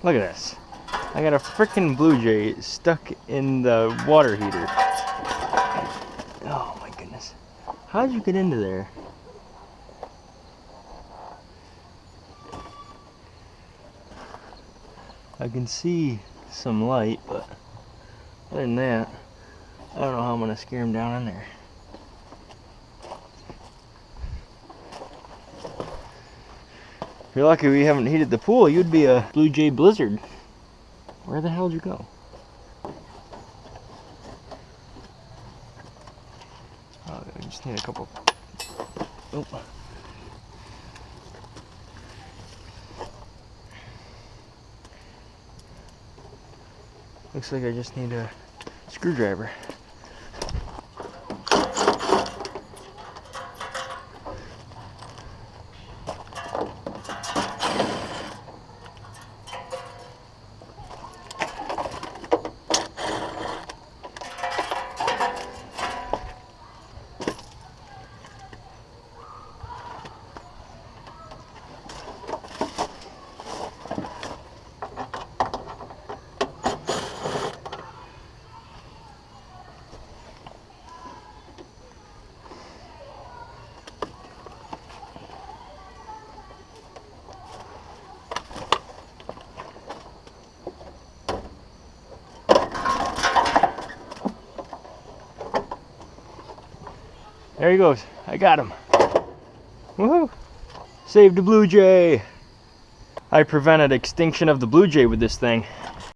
Look at this. I got a freaking blue jay stuck in the water heater. Oh my goodness. How'd you get into there? I can see some light, but other than that, I don't know how I'm gonna scare him down in there. If you're lucky we haven't heated the pool, you'd be a blue jay blizzard. Where the hell did you go? Oh, I just need a couple. Oh. Looks like I just need a screwdriver. There he goes. I got him. Woohoo! Saved a blue jay. I prevented extinction of the blue jay with this thing.